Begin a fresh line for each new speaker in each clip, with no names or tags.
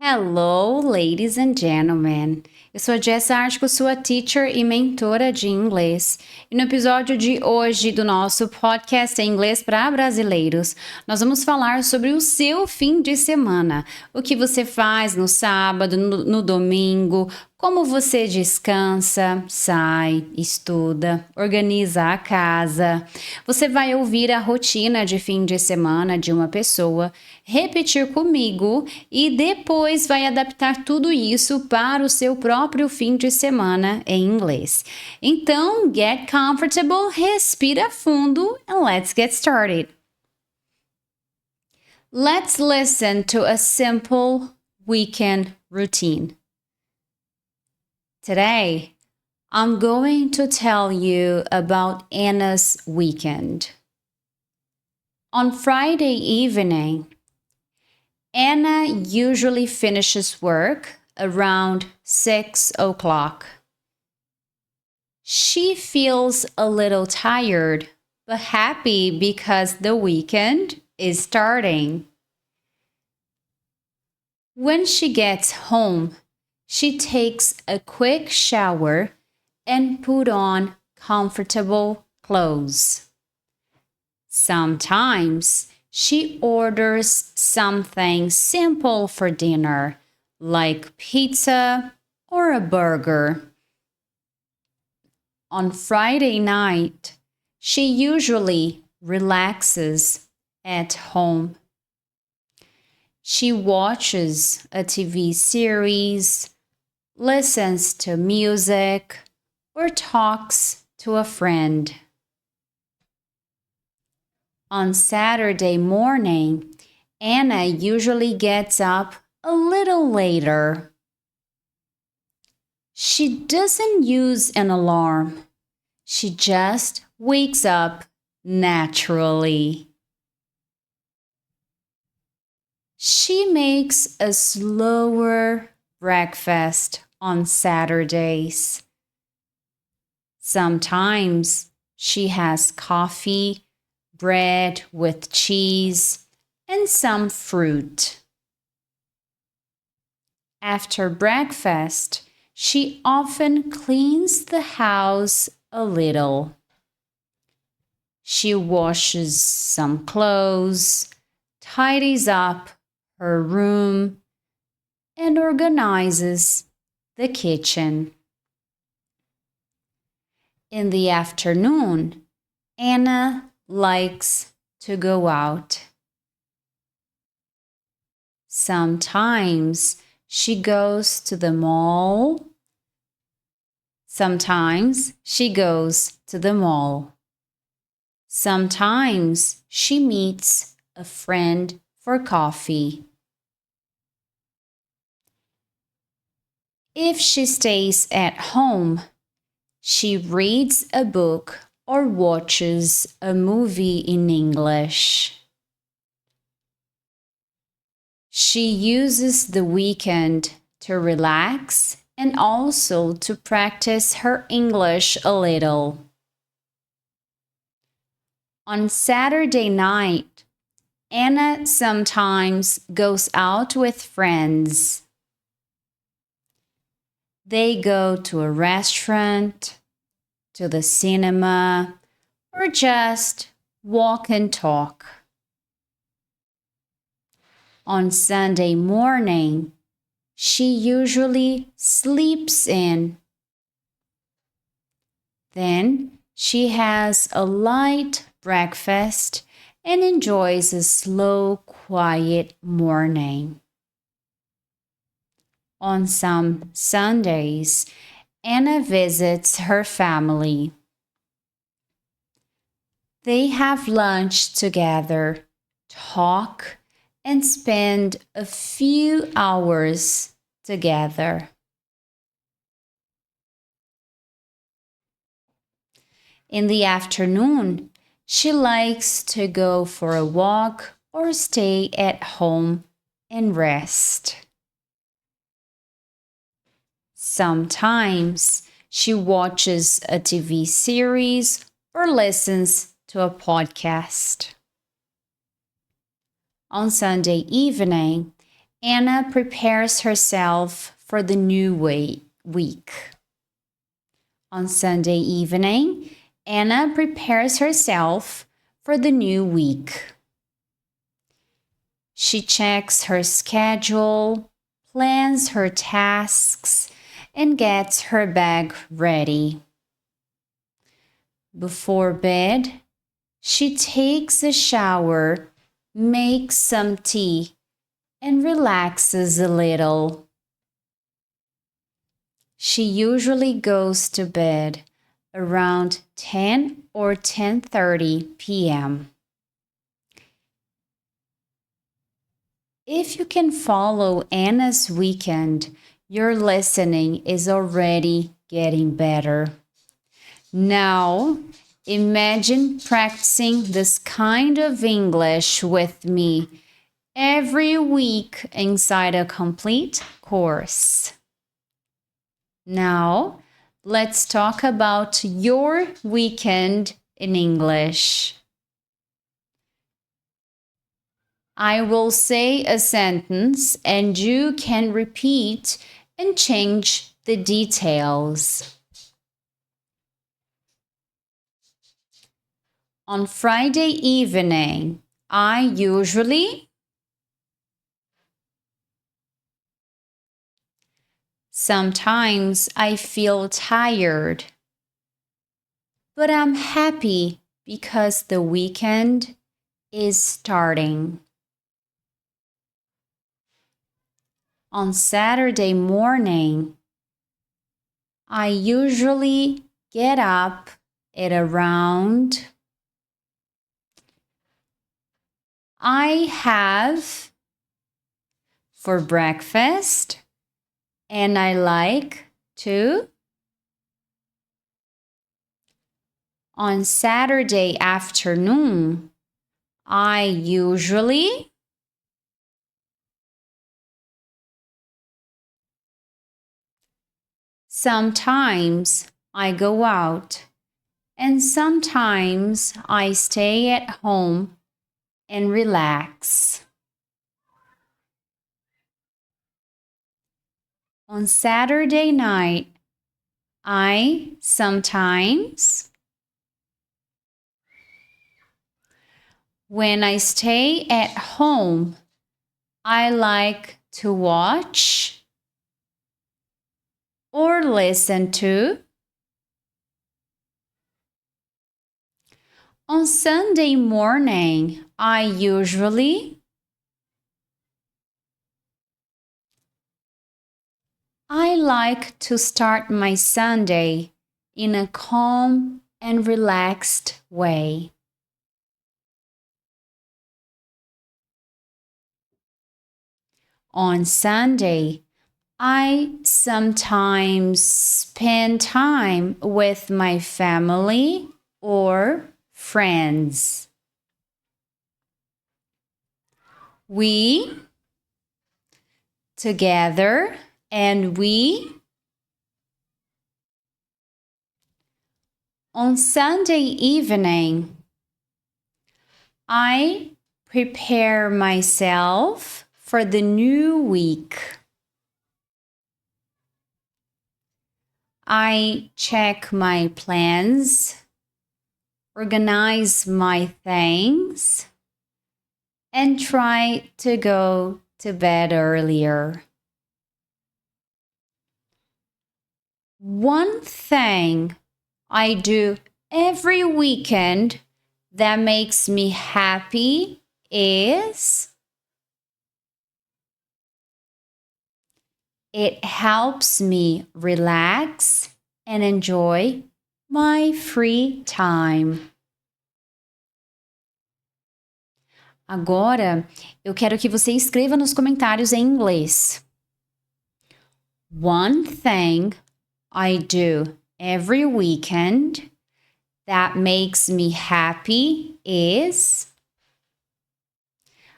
Hello, ladies and gentlemen. Eu sou a Jess Artico, sua teacher e mentora de inglês. E no episódio de hoje do nosso podcast em inglês para brasileiros, nós vamos falar sobre o seu fim de semana. O que você faz no sábado, no domingo, como você descansa, sai, estuda, organiza a casa. Você vai ouvir a rotina de fim de semana de uma pessoa, repetir comigo e depois vai adaptar tudo isso para o seu próprio fim de semana em inglês. Então, get comfortable, respira fundo and let's get started. Let's listen to a simple weekend routine. Today, I'm going to tell you about Anna's weekend. On Friday evening, Anna usually finishes work around 6 o'clock. She feels a little tired, but happy because the weekend is starting. When she gets home, she takes a quick shower and put on comfortable clothes. Sometimes she orders something simple for dinner, like pizza or a burger. On Friday night, she usually relaxes at home. She watches a TV series, listens to music, or talks to a friend. On Saturday morning, Anna usually gets up a little later. She doesn't use an alarm. She just wakes up naturally. She makes a slower breakfast on Saturdays. Sometimes she has coffee, bread with cheese, and some fruit. After breakfast, she often cleans the house a little. She washes some clothes, tidies up her room, and organizes the kitchen. In the afternoon, Anna likes to go out. Sometimes she goes to the mall. Sometimes she goes to the mall. Sometimes she meets a friend for coffee. If she stays at home, she reads a book or watches a movie in English. She uses the weekend to relax and also to practice her English a little. On Saturday night, Anna sometimes goes out with friends. They go to a restaurant, to the cinema, or just walk and talk. On Sunday morning, she usually sleeps in. Then she has a light breakfast and enjoys a slow, quiet morning. On some Sundays, Anna visits her family. They have lunch together, talk, and spend a few hours together. In the afternoon, she likes to go for a walk or stay at home and rest. Sometimes she watches a TV series or listens to a podcast. On Sunday evening, Anna prepares herself for the new week. On Sunday evening, Anna prepares herself for the new week. She checks her schedule, plans her tasks, and gets her bag ready. Before bed, she takes a shower, makes some tea, and relaxes a little. She usually goes to bed around 10 or 10:30 p.m. If you can follow Anna's weekend, your listening is already getting better. Now, imagine practicing this kind of English with me every week inside a complete course. Now, let's talk about your weekend in English. I will say a sentence and you can repeat and change the details. On Friday evening, I usually sometimes I feel tired, but I'm happy because the weekend is starting. On Saturday morning, I usually get up at around. I have for breakfast, and I like to. On Saturday afternoon, I usually. Sometimes I go out, and sometimes I stay at home and relax. On Saturday night, I sometimes. When I stay at home, I like to watch or listen to. On Sunday morning, I usually. I like to start my Sunday in a calm and relaxed way. On Sunday, I sometimes spend time with my family or friends. We together and we. On Sunday evening, I prepare myself for the new week. I check my plans, organize my things, and try to go to bed earlier. One thing I do every weekend that makes me happy is it helps me relax and enjoy my free time. Agora, eu quero que você escreva nos comentários em inglês. One thing I do every weekend that makes me happy is.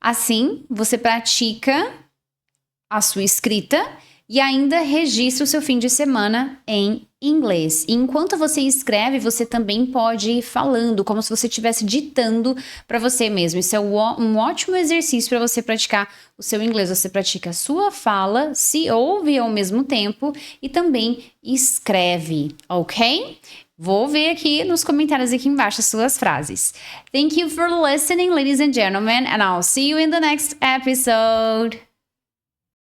Assim, você pratica a sua escrita E ainda registre o seu fim de semana em inglês. E enquanto você escreve, você também pode ir falando, como se você estivesse ditando para você mesmo. Isso é um ótimo exercício para você praticar o seu inglês. Você pratica a sua fala, se ouve ao mesmo tempo e também escreve, ok? Vou ver aqui nos comentários aqui embaixo as suas frases. Thank you for listening, ladies and gentlemen, and I'll see you in the next episode.